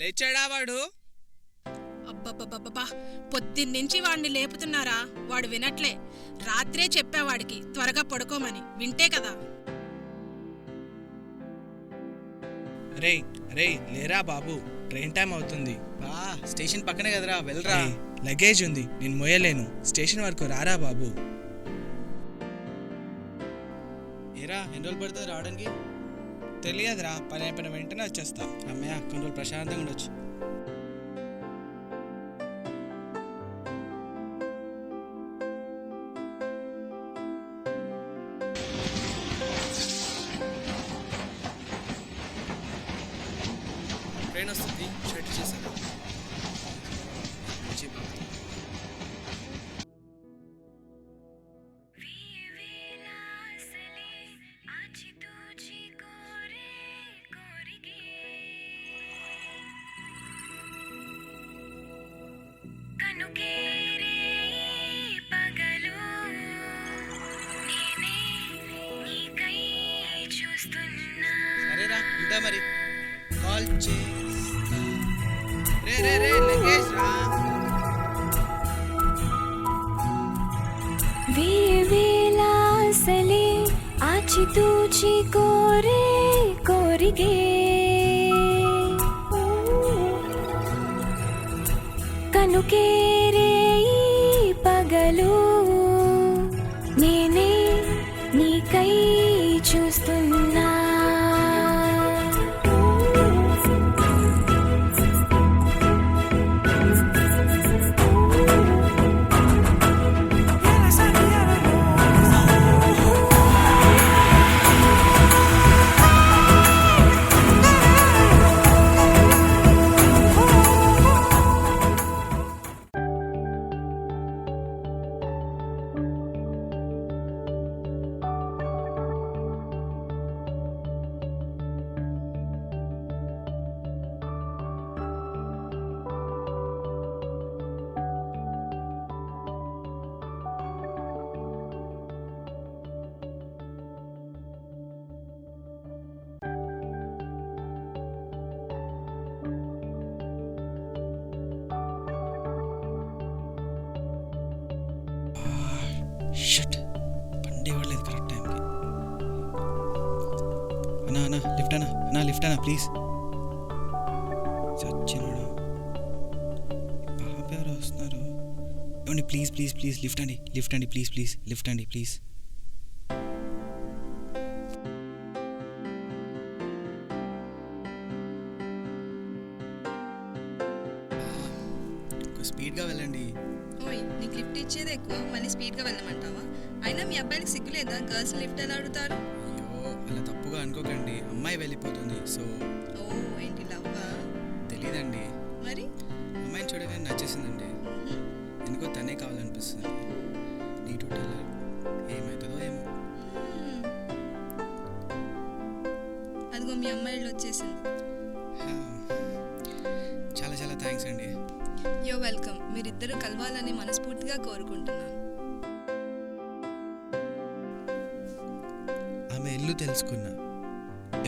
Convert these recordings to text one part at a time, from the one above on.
లేచాడా వాడు? అబ్బబ్బబ్బబ్బా, పొద్దున్నుంచి వాడిని లేపుతున్నారా, వాడు వినట్లే. రాత్రే చెప్పావాడికి త్వరగా పడుకోమని, వింటే కదా. రే రే లేరా బాబు, ట్రైన్ టైం అవుతుంది. బా స్టేషన్ పక్కనే కదరా, వెళ్ళరా. రేయ్, లగేజ్ ఉంది, నేను మోయలేను. స్టేషన్ వరకు రారా బాబు. ఏరా ఎన్ని రోజులు పడుతుంది రావడానికి? తెలియదురా, పని అయిపోయిన వెంటనే వచ్చేస్తా. అమ్మయ్య కొన్ని రోజులు ప్రశాంతంగా ఉండొచ్చు. ట్రైన్ వస్తుంది, షర్ట్ చేశాను. సరేరా ఉంటా మరి, కాల్ చేస్తా. రే రే రే లగేజ్ రా. ವೇಲಾಸಲೆ ಆಚಿತೂಚಿ ಕೋರೆ ಕೋರಿಗೆ కనుకేరే పగలు నేనే నీకై చూస్తున్నా. షట్, బండి ఇవ్వలేదు కరెక్ట్ టైంకి. అన్నా అన్నా లిఫ్ట్ అన్నా, అన్నా లిఫ్ట్ అన్నా ప్లీజ్. చచ్చినాడు. పాప ఎవరు వస్తున్నారు? ఏమండి ప్లీజ్ ప్లీజ్ ప్లీజ్ లిఫ్ట్ అండి, లిఫ్ట్ అండి ప్లీజ్ ప్లీజ్, లిఫ్ట్ అండి ప్లీజ్. స్పీడ్గా వెళ్ళండి. ఓయ్, నీకు లిఫ్ట్ ఇచ్చేది ఎక్కువ, మళ్ళీ స్పీడ్గా వెళ్ళమంటావా? అయినా మీ అబ్బాయికి సిగ్గు లేదా? గర్ల్స్ లిఫ్ట్ ఎలా అడుగుతారు? అయ్యో అలా తప్పుగా అనుకోకండి, అమ్మాయి వెళ్ళిపోతుంది. సో ఓ, ఏంటి లవ్వా? తెలీదండి, మరి అమ్మాయిని చూడగానే నచ్చేసిందండి. ఎందుకో తనే కావాలనిపిస్తుంది. నీ టోటల్ ఏమవుతుందో ఏమో. మ్మ్. అదిగో మీ అమ్మాయిలు వచ్చేసింది. హా, చాలా చాలా థ్యాంక్స్ అండి. Yo welcome. మీరిద్దరూ కలవాలని మనస్ఫూర్తిగా కోరుకుంటున్నాను. ఆమె ఇల్లు తెలుసుకున్నా.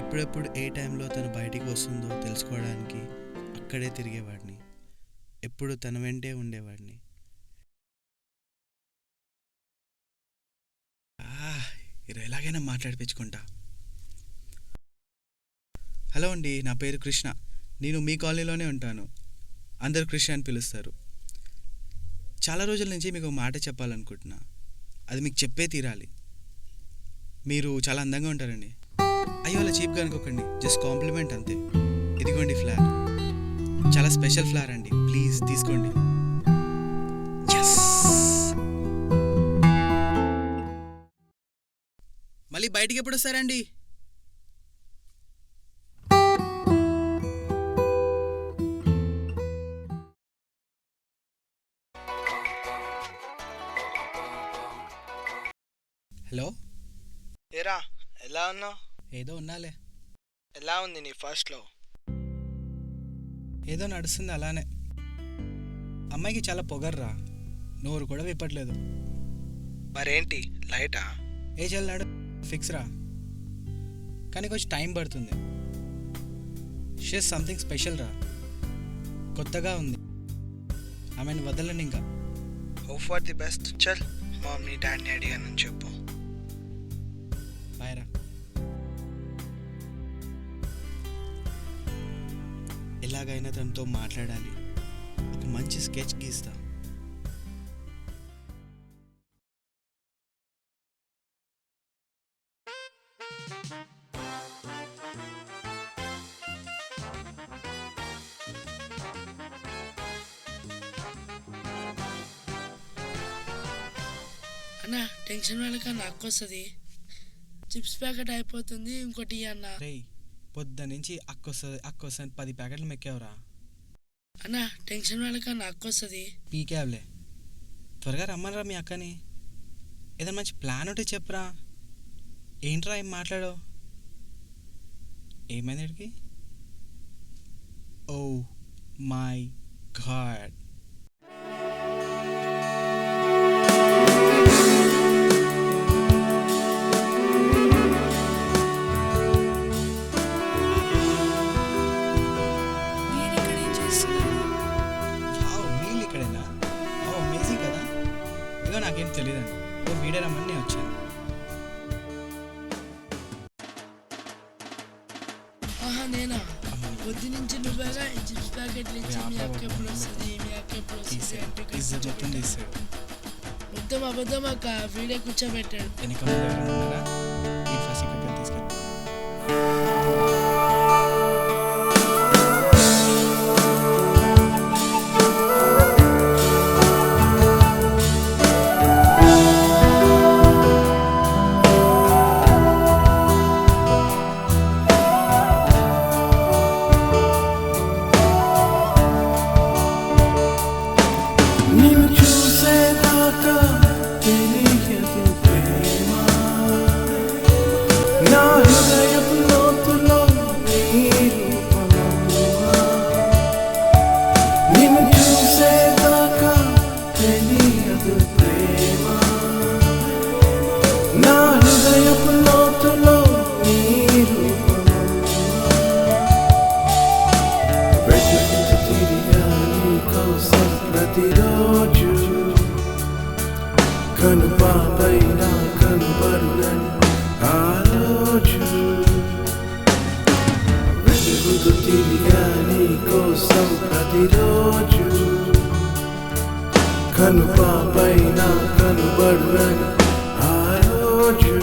ఎప్పుడెప్పుడు ఏ టైంలో తను బయటికి వస్తుందో తెలుసుకోవడానికి అక్కడే తిరిగేవాడిని. ఎప్పుడు తన వెంటే ఉండేవాడిని. ఇది ఎలాగైనా మాట్లాడిపించుకుంటా. హలో అండి, నా పేరు కృష్ణ. నేను మీ కాలనీలోనే ఉంటాను. అందరూ కృష్ణ అని పిలుస్తారు. చాలా రోజుల నుంచి మీకు ఒక మాట చెప్పాలనుకుంటున్నా. అది మీకు చెప్పే తీరాలి. మీరు చాలా అందంగా ఉంటారండి. అయ్యో అలా చీప్గా అనుకోకండి, జస్ట్ కాంప్లిమెంట్ అంతే. ఇదిగోండి ఫ్లవర్, చాలా స్పెషల్ ఫ్లవర్ అండి, ప్లీజ్ తీసుకోండి. Yes! మళ్ళీ బయటికి ఎప్పుడు వస్తారండి? హలో, ఏరా ఎలా ఉన్నావు? ఏదో ఉన్నాలే. ఎలా ఉంది నీ ఫస్ట్ లవ్? ఏదో నడుస్తుంది అలానే. అమ్మాయికి చాలా పొగర్రా, నోరు కూడా విప్పట్లేదు. మరేంటి లైటా? ఏ చల్లాడు ఫిక్స్ రా, కానీ కొంచెం టైం పడుతుంది. షీ ఇస్ సంథింగ్ స్పెషల్ రా. కొత్తగా ఉంది. ఆమెను వదలని ఇంకా. Hope for the best. చల్ మమ్మీ డాడీని అడిగానని చెప్పు. బాయ్రా. ఎలాగైనా తనతో మాట్లాడాలి. ఒక మంచి స్కెచ్ గీస్తా. అన్న టెన్షన్ వాళ్ళక నాకు వస్తుంది. చిప్స్ ప్యాకెట్ అయిపోతుంది, ఇంకోటి అన్న. రేయ్ పొద్దు నుంచి అక్కొస్తుంది 10 ప్యాకెట్లు మెక్కావురా. అన్న టెన్షన్ వాళ్ళక నాకు వస్తుంది. పీకేవ్లే. త్వరగా రమ్మనరా మీ అక్కని. ఏదైనా మంచి ప్లాన్ ఉంటే చెప్పురా. ఏంట్రా ఏం మాట్లాడో? ఏమైంది వీడికి? Oh my god. వీళ్ళు ఇక్కడేనా? ఓ అమేజింగ్ కదా. ఇదిగో నాకేం తెలియదండి. ఓ వీడియో రమ్మని నేను వచ్చాను. ఆహా నేనా? పొద్దు నుంచి నువ్వేగా చిప్స్ ప్యాకెట్లు ఇచ్చి మీ అక్క ఎప్పుడు వస్తుంది, మీ అక్క ఎప్పుడు వస్తుంది అంటే ఇజ్జత్ మొత్తం తీస్తాడు. మొత్తం అబద్ధం అక్క. వీడియో కూర్చోబెట్టాడు. వెనక ముందు ఎవరైనా ఉన్నారా? ఈ ఫస్ట్ ఇక్కడికి తీసుకెళ్ళి. నిన్ను చూసేదాకా తెలియదు ప్రేమ, నా హృదయపు లోతులో నీ రూపమమ్మా. నిన్ను చూసేదాకా తెలియదు ప్రేమ, నా హృదయపు లోతులో నీ రూపమమ్మా. వెతుకుతూ తిరిగా నీ కోసం ప్రతిరోజు, కనుపాపై నా కనుబరులని ఆ రోజు. వెతుకుతూ తిరిగా నీ కోసం ప్రతిరోజు, కనుపాపై నా కనుబరులని ఆ రోజు.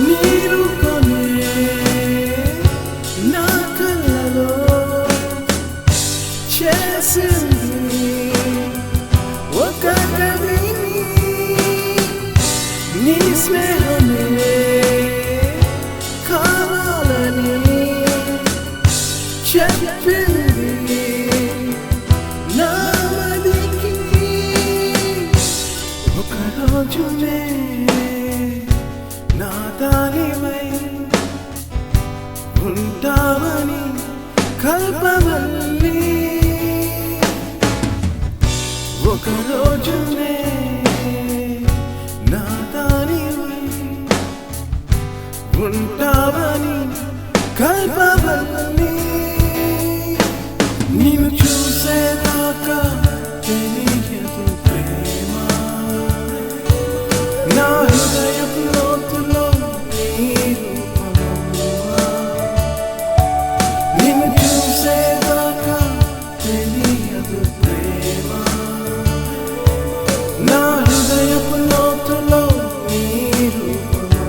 నీరు కొనే నా కళ్ళలో చేసింది ఒక కవిని, నీ స్నేహమే కావాలని చెప్పింది నా మదికి. ఒక రోజునే నా దానివై ఉంటావని కల్పవల్లి. ఒక రోజునే నా దానివై ఉంటావని కల్పవల్లి. నిన్ను చూసేదాకా తెలియదు ప్రేమ, నా హృదయపు లోతులో నీ రూపమమ్మా. నిన్ను చూసేదాకా తెలియదు ప్రేమ, నా హృదయపు లోతులో నీ రూపమమ్మా.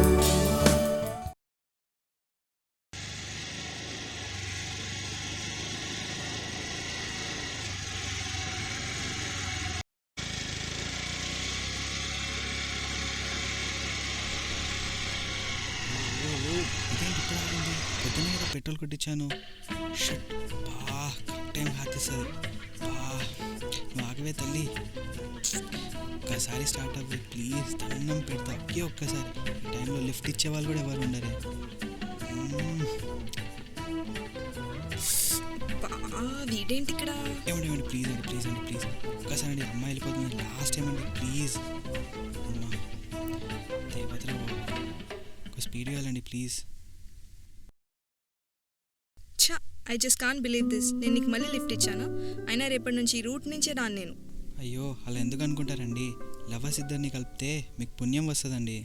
ఇదేంటి ఇప్పుడు ఆగింది? పొద్దునే కదా పెట్రోల్ కొట్టించాను. షట్. బా కరెక్ట్ టైం హాకిస్తుంది. బా నువ్వు ఆగవే అవ్వే తల్లి, ఒక్కసారి స్టార్ట్ అవ్వే ప్లీజ్, దండం పెడతా ఒకే ఒక్కసారి. ఈ టైంలో లిఫ్ట్ ఇచ్చే వాళ్ళు కూడా ఎవరు ఉండరే. వీడేంటి ఇక్కడ? ఏమండి ఏమండి ప్లీజ్ అండి, ప్లీజ్ అండి, ప్లీజ్ ఒక్కసారి అండి, అమ్మాయి వెళ్ళిపోతుంది లాస్ట్ టైం అండి, ప్లీజ్ అమ్మా దేవతరా బాబు, ఒక స్పీడ్ కావాలండి ప్లీజ్. ఛా, I just can't believe this. నేను నీకు మళ్ళీ లిఫ్ట్ ఇచ్చానా? అయినా రేపటి నుంచి ఈ రూట్ నుంచే రాను నేను. అయ్యో అలా ఎందుకు అనుకుంటారండి, లవర్స్ ఇద్దరిని కలిపితే మీకు పుణ్యం వస్తుందండి.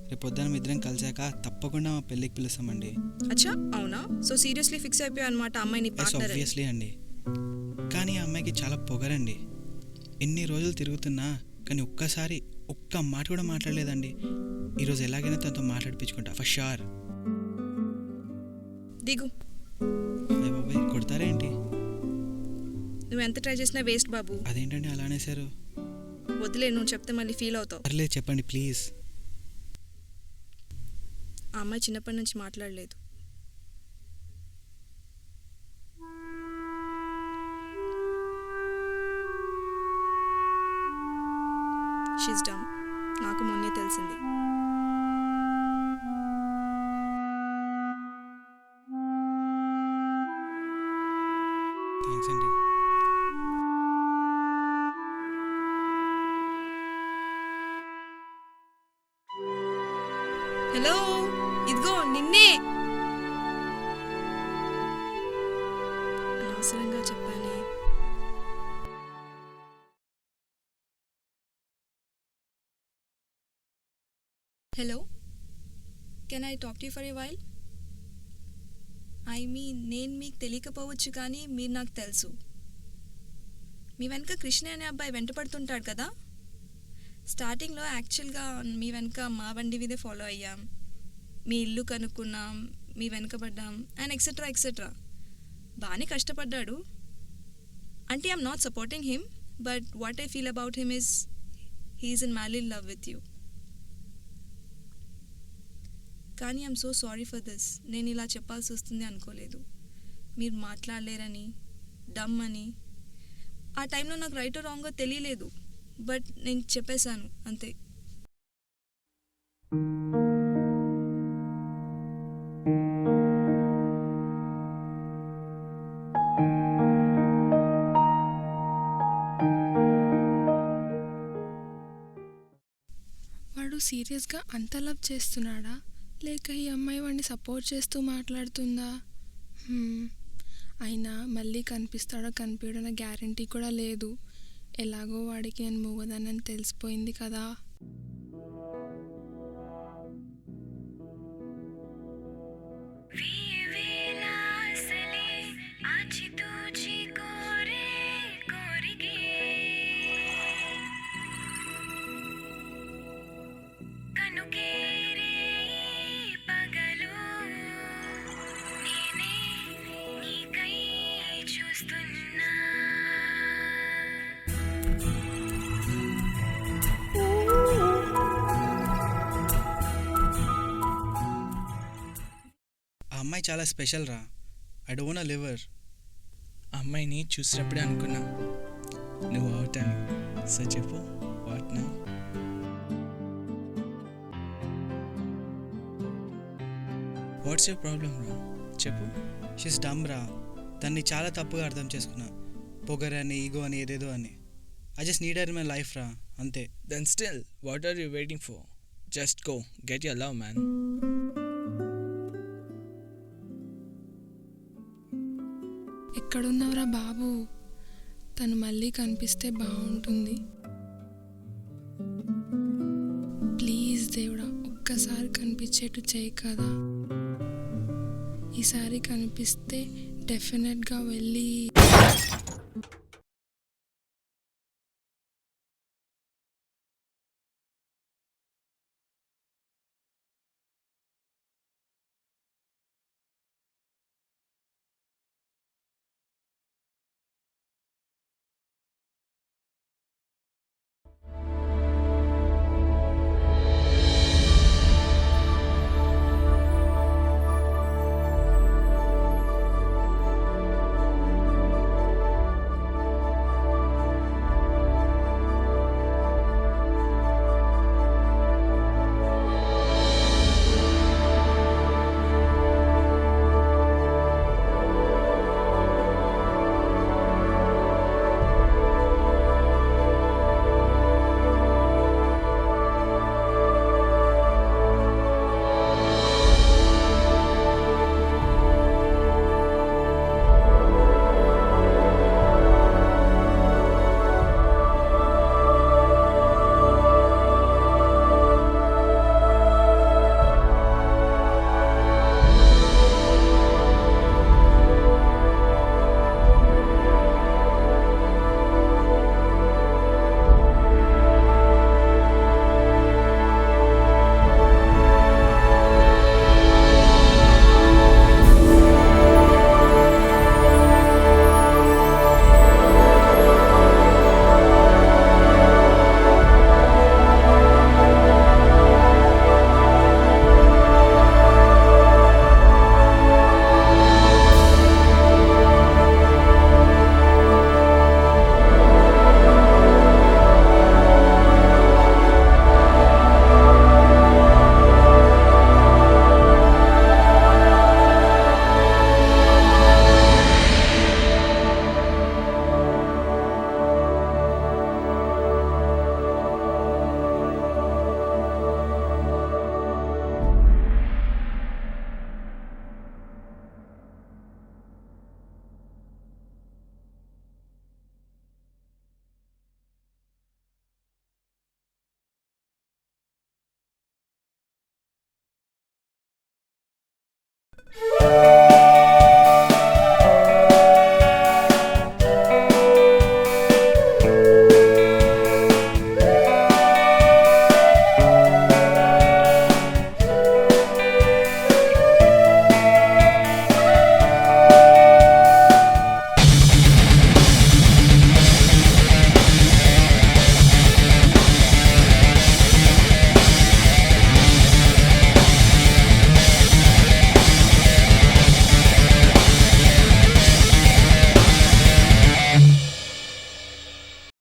రేపు పొద్దున మీ ఇద్దరం కలిసాక తప్పకుండా మా పెళ్ళికి పిలుస్తామండి. అచ్చా అవునా? సో సీరియస్లీ ఫిక్స్ అయిపోయా అనమాట అమ్మాయిని పార్ట్నర్? ఆబ్వియస్లీ అండి, కానీ ఆ అమ్మాయికి చాలా పొగరండి. ఎన్ని రోజులు తిరుగుతున్నా కానీ ఒక్కసారి ఒక్క మాట కూడా మాట్లాడలేదండి. ఈరోజు ఎలాగైనా తనతో మాట్లాడిపించుకుంటా ఫర్ షూర్. దిగు. అయ్య బాబాయ్ కొడతారా ఏంటి? నువ్వు ఎంత ట్రై చేసినా వేస్ట్ బాబు. అదేంటండి అలా అనేసారు? వదిలే, నువ్వు చెప్తే మళ్ళీ ఫీల్ అవుతావు. పర్లేదు చెప్పండి ప్లీజ్. ఆ అమ్మాయి చిన్నప్పటి నుంచి మాట్లాడలేదు. షీస్ డమ్. నాకు మొన్నే తెలిసింది. థ్యాంక్స్ అండి. హలో, ఇదిగో నిన్నే. అనవసరంగా చెప్పానే. Hello, can I talk to you for a while? I mean నేను మీకు తెలియకపోవచ్చు కానీ మీరు నాకు తెలుసు. మీ వెనక కృష్ణ అనే అబ్బాయి వెంట పడుతుంటాడు కదా. స్టార్టింగ్లో యాక్చువల్గా మీ వెనక మా బండి మీదే ఫాలో అయ్యాం, మీ ఇల్లు కనుక్కున్నాం, మీ వెనక పడ్డాం అండ్ ఎక్సెట్రా ఎక్సెట్రా. బాగానే కష్టపడ్డాడు. అంటే I'm not supporting him, but what I feel about him is he's in madly love with you. కానీ I'm so sorry for this. నేను ఇలా చెప్పాల్సి వస్తుంది అనుకోలేదు. మీరు మాట్లాడలేరని, డమ్ అని. ఆ టైంలో నాకు రైటో రాంగో తెలియలేదు, బట్ నేను చెప్పేశాను అంతే. వాడు సీరియస్గా అంత లవ్ చేస్తున్నాడా, లేక ఈ అమ్మాయి వాడిని సపోర్ట్ చేస్తూ మాట్లాడుతుందా? అయినా మళ్ళీ కనిపిస్తాడో కనిపించడో గ్యారంటీ కూడా లేదు. ఎలాగో వాడికి నేను మూగదానని తెలిసిపోయింది కదా. అమ్మాయి చాలా స్పెషల్ రా. I don't want to live her. అమ్మాయిని చూసినప్పుడే అనుకున్నా నువ్వు అవుట్ అని. సో చెప్పు, what now? What's your problem రా? చెప్పు. షీస్ డమ్ రా. దాన్ని చాలా తప్పుగా అర్థం చేసుకున్నా. పొగరని, ఈగో అని, ఏదేదో అని. I just need her in my life రా, అంతే. Then still what are you waiting for? Just go get your love man. ఎక్కడున్నావురా బాబు? తను మళ్ళీ కనిపిస్తే బాగుంటుంది. ప్లీజ్ దేవుడా, ఒక్కసారి కనిపించేట్టు చేయి కదా. ఈసారి కనిపిస్తే డెఫినెట్గా వెళ్ళి